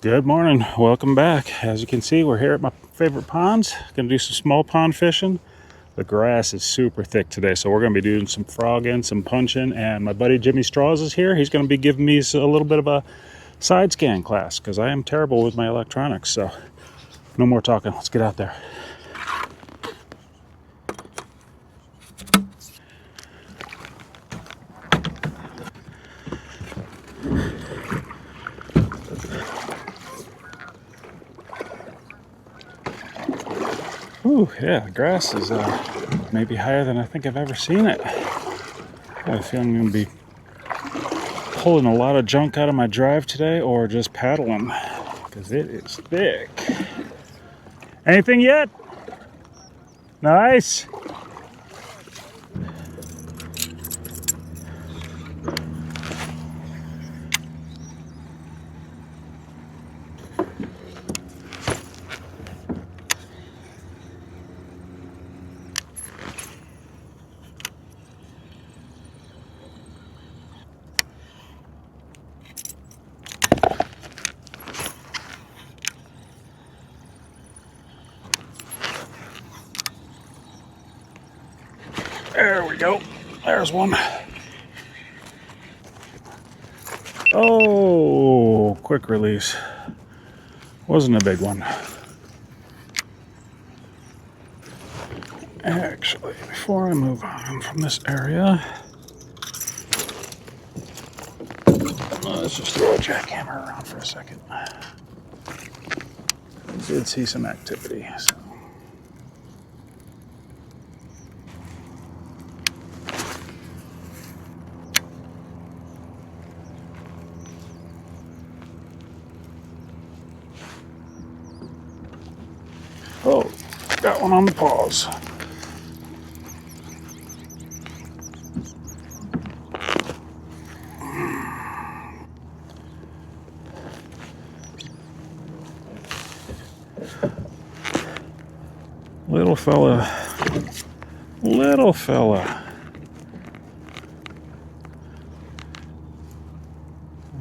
Good morning, welcome back. As you can see, we're here at my favorite ponds. Gonna do some small pond fishing. The grass is super thick today, so we're gonna be doing some frogging, some punching, and my buddy Jimmy Straws is here. He's gonna be giving me a little bit of a side scan class because I am terrible with my electronics. So no more talking, let's get out there. Ooh, yeah, the grass is maybe higher than I think I've ever seen it. I have a feeling I'm going to be pulling a lot of junk out of my drive today or just paddling because it is thick. Anything yet? Nice. There we go. There's one. Oh, quick release. Wasn't a big one. Actually, before I move on from this area, let's just throw a jackhammer around for a second. I did see some activity, so. Oh, got one on the paws. Little fella. Little fella.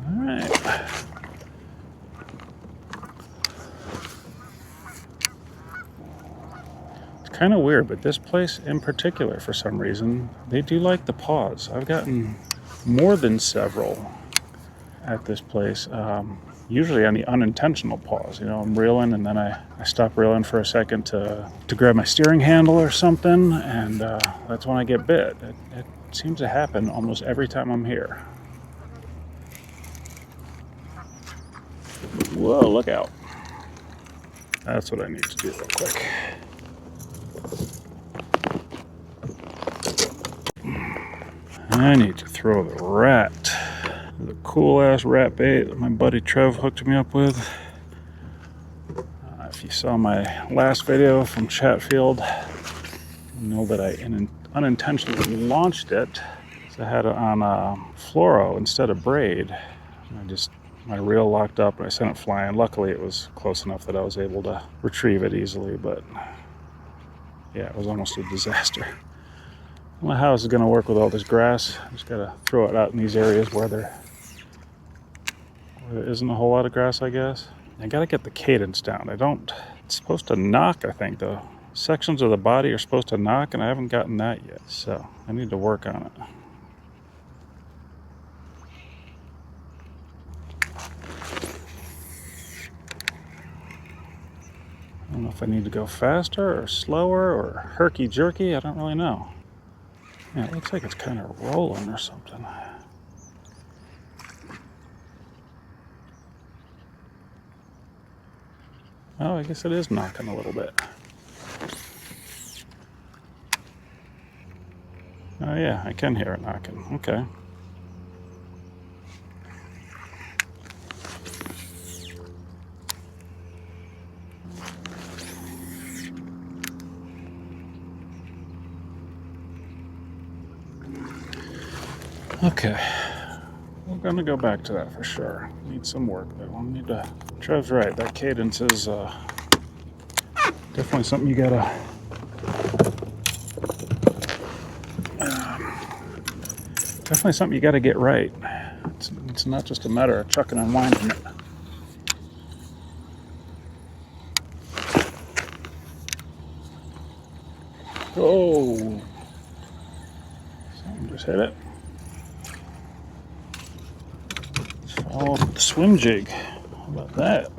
All right. Kind of weird, but this place in particular, for some reason, they do like the paws. I've gotten more than several at this place, usually on the unintentional pause. You know, I'm reeling and then I stop reeling for a second to grab my steering handle or something, and that's when I get bit. It seems to happen almost every time I'm here. Whoa, look out. That's what I need to do real quick. I need to throw the rat. The cool ass rat bait that my buddy Trev hooked me up with. If you saw my last video from Chatfield, you know that I unintentionally launched it. So I had it on fluoro instead of braid. My reel locked up and I sent it flying. Luckily it was close enough that I was able to retrieve it easily, but yeah, it was almost a disaster. I don't know how this is going to work with all this grass. I just got to throw it out in these areas where there isn't a whole lot of grass, I guess. I got to get the cadence down. It's supposed to knock, I think. The sections of the body are supposed to knock, and I haven't gotten that yet. So I need to work on it. I don't know if I need to go faster or slower or herky-jerky. I don't really know. Yeah, it looks like it's kind of rolling or something. Oh, I guess it is knocking a little bit. Oh yeah, I can hear it knocking. Okay. Okay, we're gonna go back to that for sure. Need some work though. Trev's right, that cadence is definitely something you gotta definitely something you got to get right. It's not just a matter of chucking and winding it. Oh, something just hit it. Let's follow the swim jig. How about that?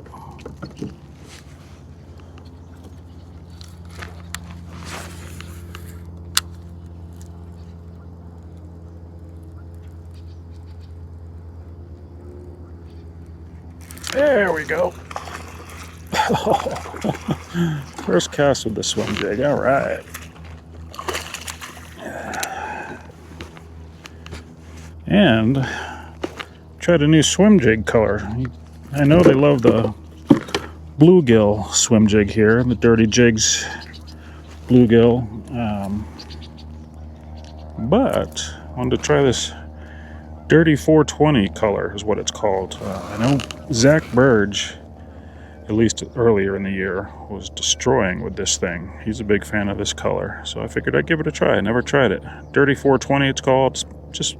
There we go. First cast with the swim jig. All right. And tried a new swim jig color. I know they love the bluegill swim jig here, the Dirty Jigs bluegill. But I wanted to try this Dirty 420 color is what it's called. I know Zach Burge, at least earlier in the year, was destroying with this thing. He's a big fan of this color, so I figured I'd give it a try. I never tried it. Dirty 420 it's called. It's just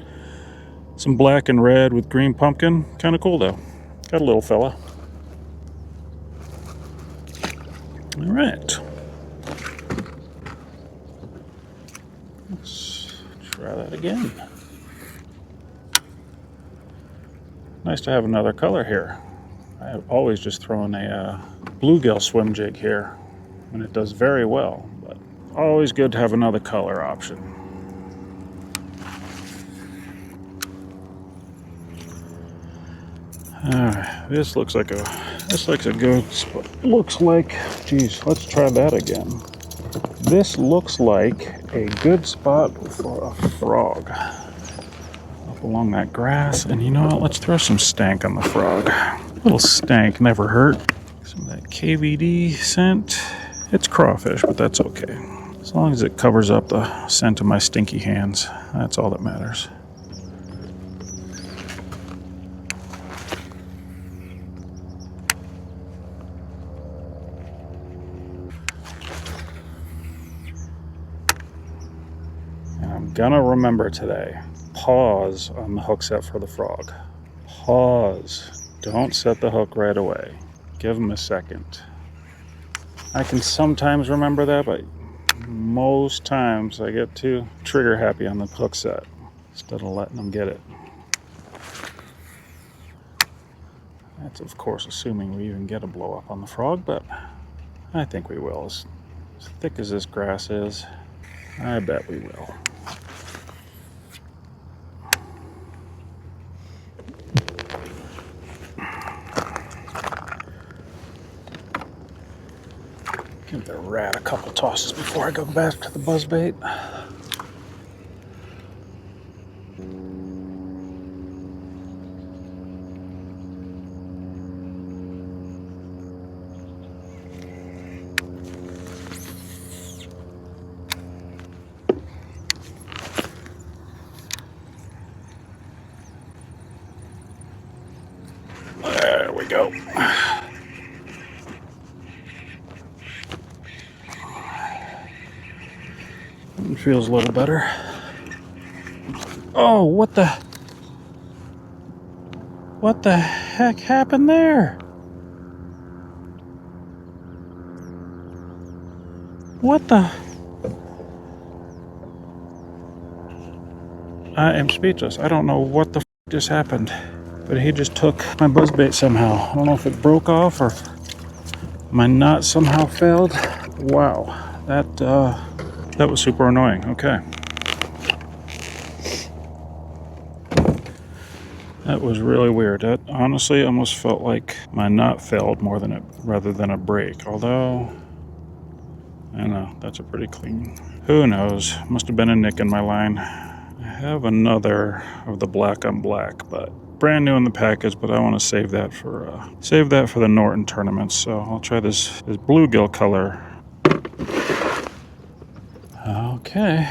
some black and red with green pumpkin. Kind of cool though. Got a little fella. All right. Let's try that again. Nice to have another color here. I always just throw in a bluegill swim jig here, and it does very well, but always good to have another color option. This looks like a good spot. Looks like, geez, let's try that again. This looks like a good spot for a frog. Along that grass, and you know what, let's throw some stank on the frog. A little stank never hurt. Some of that KVD scent. It's crawfish, but that's okay. As long as it covers up the scent of my stinky hands, that's all that matters. And I'm gonna remember today. Pause on the hook set for the frog. Pause. Don't set the hook right away. Give him a second. I can sometimes remember that, but most times I get too trigger happy on the hook set instead of letting them get it. That's of course assuming we even get a blow up on the frog, but I think we will. As thick as this grass is, I bet we will. Give the rat a couple tosses before I go back to the buzzbait. There we go. It feels a little better. Oh, what the heck happened there? What the? I am speechless. I don't know what the just happened, but he just took my buzzbait somehow. I don't know if it broke off or my knot somehow failed. Wow, that was super annoying. Okay. That was really weird. That honestly almost felt like my knot failed rather than a break. Although, I don't know, that's a pretty clean. Who knows? Must have been a nick in my line. I have another of the black on black, but brand new in the package. But I want to save that for the Norton tournaments. So I'll try this bluegill color. Okay,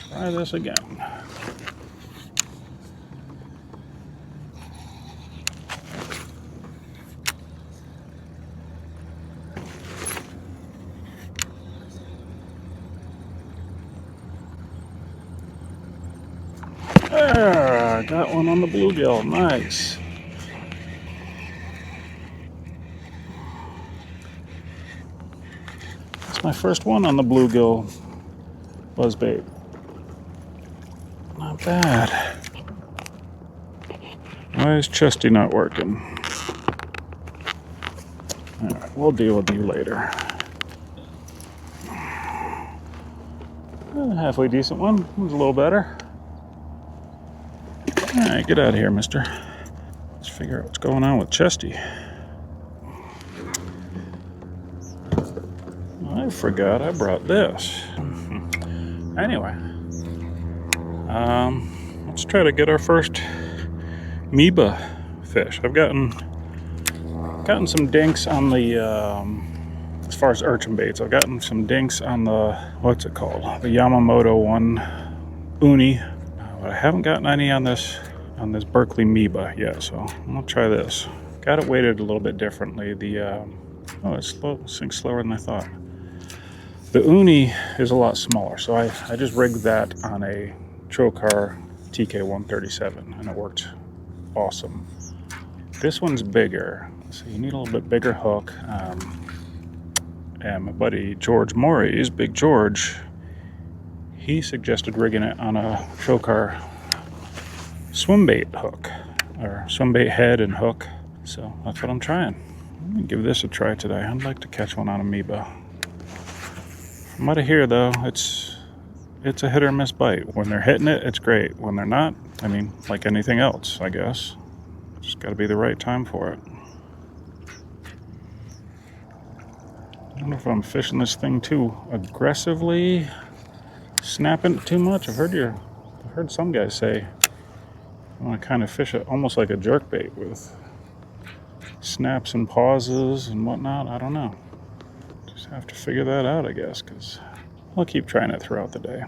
try this again. There, got one on the bluegill. Nice. my first one on the bluegill buzzbait. Not bad. Why is Chesty not working? Alright, we'll deal with you later. A halfway decent one. One's a little better. Alright, get out of here, mister. Let's figure out what's going on with Chesty. I forgot I brought this. Anyway, let's try to get our first meeba fish. I've gotten some dinks on the as far as urchin baits. I've gotten some dinks on the, what's it called, the Yamamoto one, uni, but I haven't gotten any on this Berkley Moeba yet. So I'm gonna try this. Got it weighted a little bit differently. The oh, it's slow, sinks slower than I thought. The uni is a lot smaller, so I just rigged that on a Trokar TK137, and it worked awesome. This one's bigger, so you need a little bit bigger hook. And my buddy George Morey's, Big George, he suggested rigging it on a Trokar swimbait hook, or swimbait head and hook. So that's what I'm trying. Let me give this a try today. I'd like to catch one on a meeba. From what I hear, though, it's a hit or miss bite. When they're hitting it, it's great. When they're not, I mean, like anything else, I guess. Just got to be the right time for it. I don't know if I'm fishing this thing too aggressively, snapping it too much. I've heard some guys say I want to kind of fish it almost like a jerkbait with snaps and pauses and whatnot. I don't know. Just have to figure that out, I guess, because I'll keep trying it throughout the day.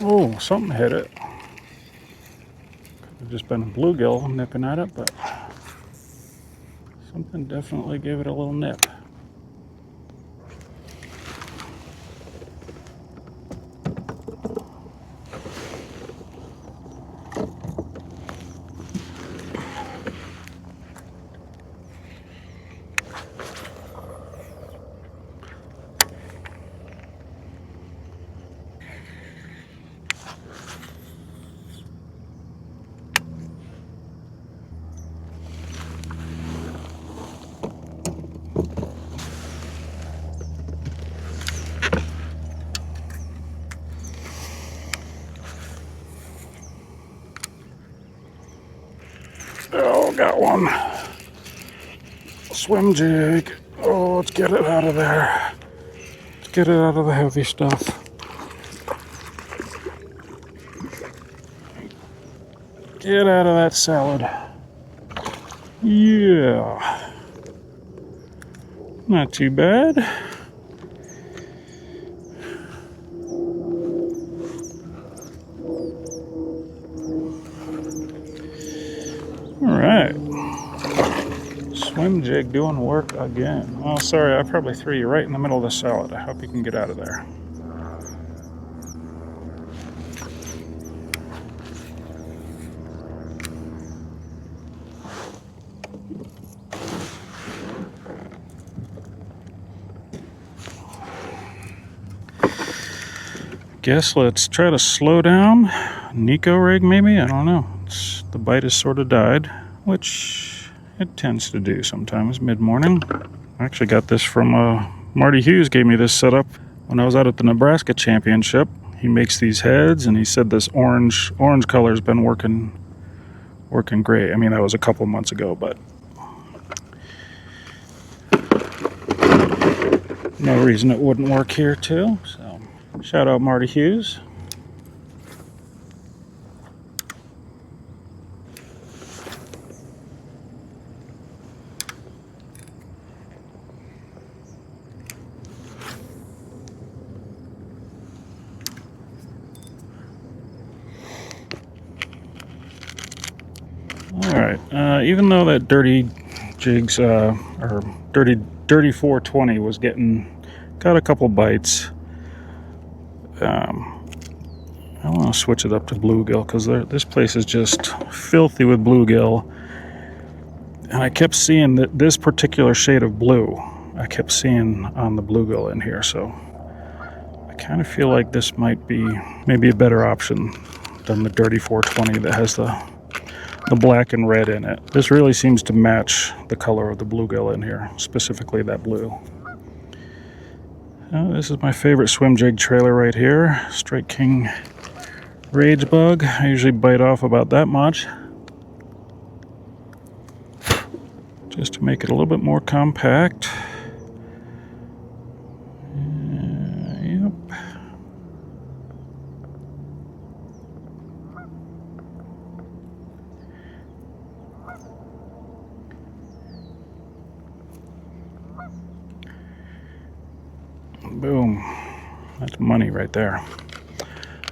Oh, something hit it. Could have just been a bluegill nipping at it, but something definitely gave it a little nip. Oh, got one. Swim jig. Oh, let's get it out of there. Let's get it out of the heavy stuff. Get out of that salad. Yeah. Not too bad. Alright. Swim jig doing work again. Oh, sorry, I probably threw you right in the middle of the salad. I hope you can get out of there. Guess let's try to slow down. Nico rig maybe? I don't know. The bite has sort of died, which it tends to do sometimes mid-morning. I actually got this from Marty Hughes gave me this setup when I was out at the Nebraska Championship. He makes these heads, and he said this orange color's been working great. I mean, that was a couple months ago, but no reason it wouldn't work here too. So shout out Marty Hughes. Alright, even though that dirty jigs, or dirty 420 was got a couple bites. I want to switch it up to bluegill because this place is just filthy with bluegill. And I kept seeing that this particular shade of blue, I kept seeing on the bluegill in here. So I kind of feel like this might be maybe a better option than the dirty 420 that has the black and red in it. This really seems to match the color of the bluegill in here, specifically that blue. This is my favorite swim jig trailer right here, Strike King Rage Bug. I usually bite off about that much, just to make it a little bit more compact. Yep. Boom. That's money right there.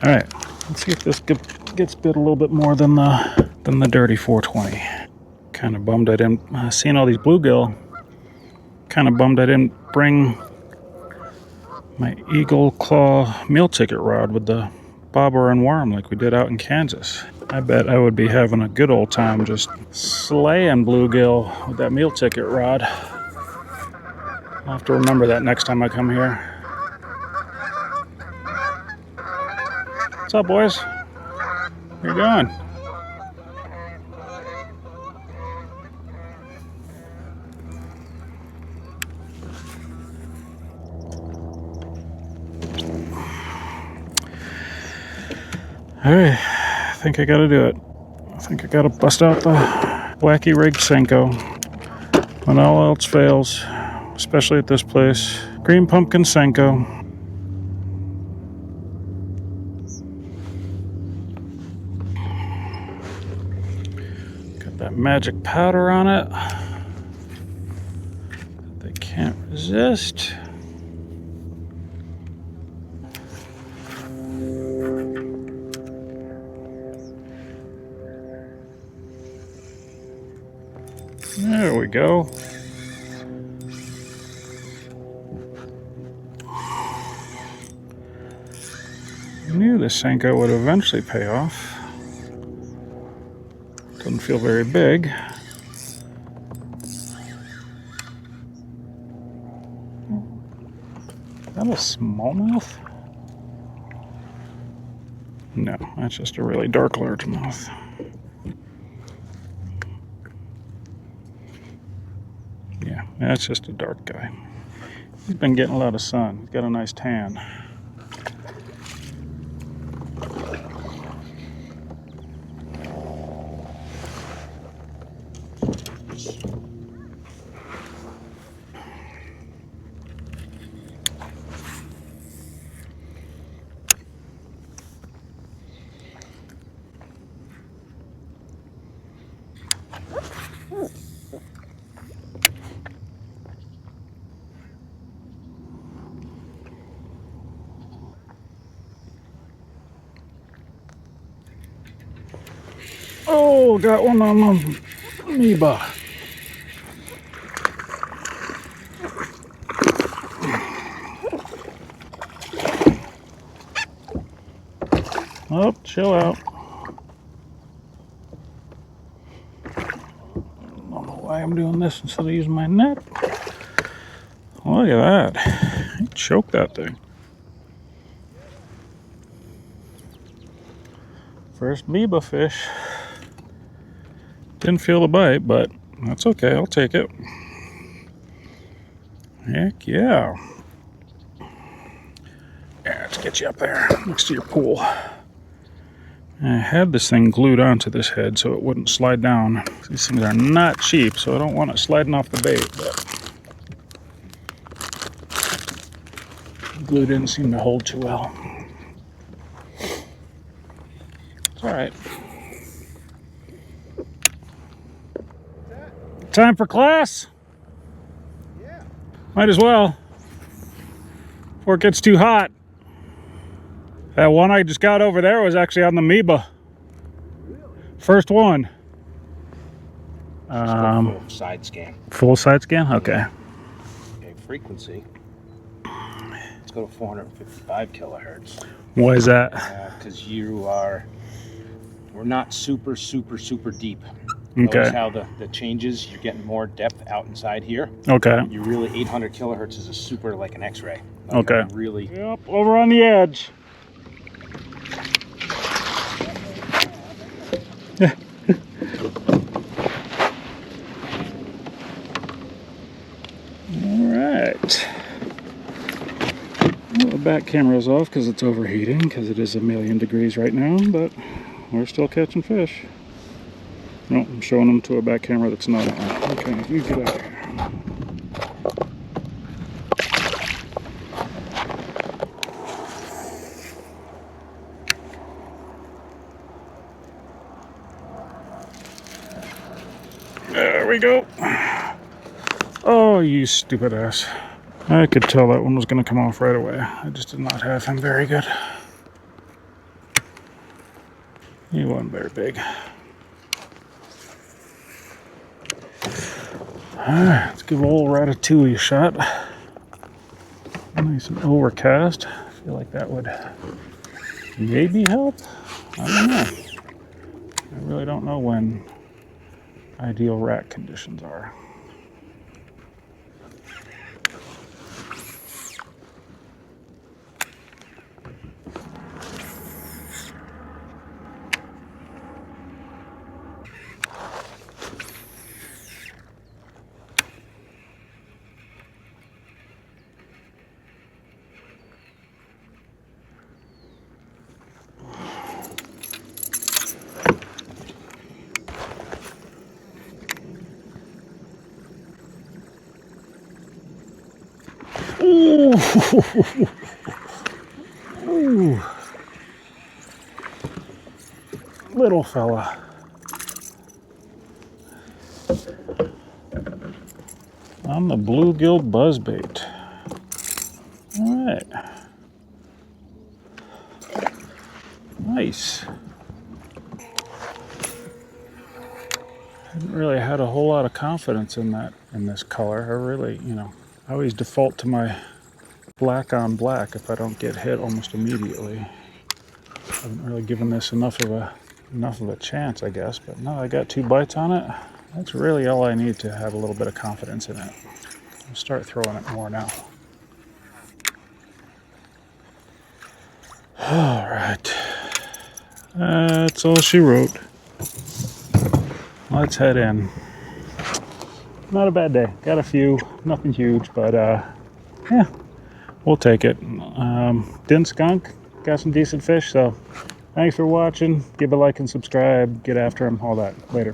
All right, let's see if this gets bit a little bit more than the dirty 420. Kind of bummed I didn't, seeing all these bluegill, kind of bummed I didn't bring my Eagle Claw meal ticket rod with the bobber and worm like we did out in Kansas. I bet I would be having a good old time just slaying bluegill with that meal ticket rod. I'll have to remember that next time I come here. What's up, boys? How you doing? Alright, I think I gotta do it. I think I gotta bust out the Wacky rigged Senko. When all else fails, especially at this place. Green pumpkin Senko. Got that magic powder on it that they can't resist. There we go. I knew this Senko would eventually pay off. Doesn't feel very big. Is that a smallmouth? No, that's just a really dark largemouth. Yeah, that's just a dark guy. He's been getting a lot of sun. He's got a nice tan. Oh, got one on my meeba. Oh, chill out. I don't know why I'm doing this instead of using my net. Look at that. He choked that thing. First meeba fish. Didn't feel the bite, but that's okay. I'll take it. Heck yeah. Yeah, let's get you up there next to your pool. I had this thing glued onto this head so it wouldn't slide down. These things are not cheap, so I don't want it sliding off the bait, but glue didn't seem to hold too well. It's all right. Time for class? Yeah. Might as well. Before it gets too hot. That one I just got over there was actually on the meeba. Really? First one. Full side scan. Full side scan? Okay. Okay, frequency. Let's go to 455 kilohertz. Why is that? Because we're not super deep. Okay. Notice how the changes, you're getting more depth out inside here. Okay. You really, 800 kilohertz is a super like an X-ray. Okay. Really. Yep, over on the edge. Alright. Well, the back camera's off because it's overheating, because it is 1,000,000 degrees right now, but we're still catching fish. No, I'm showing them to a back camera that's not on. Okay, you get out of here. There we go. Oh, you stupid ass. I could tell that one was going to come off right away. I just did not have him very good. He wasn't very big. Alright, let's give old Ratatouille a shot. Nice and overcast. I feel like that would maybe help. I don't know. I really don't know when ideal rat conditions are. Ooh. Ooh. Little fella. On the bluegill buzzbait. All right. Nice. Haven't really had a whole lot of confidence in this color. I really, I always default to my black on black if I don't get hit almost immediately. I haven't really given this enough of a chance, I guess. But no, I got 2 bites on it. That's really all I need to have a little bit of confidence in it. I'll start throwing it more now. All right. That's all she wrote. Let's head in. Not a bad day. Got a few, nothing huge, but yeah, we'll take it. Didn't skunk, got some decent fish, so thanks for watching. Give a like and subscribe, get after them, all that. Later.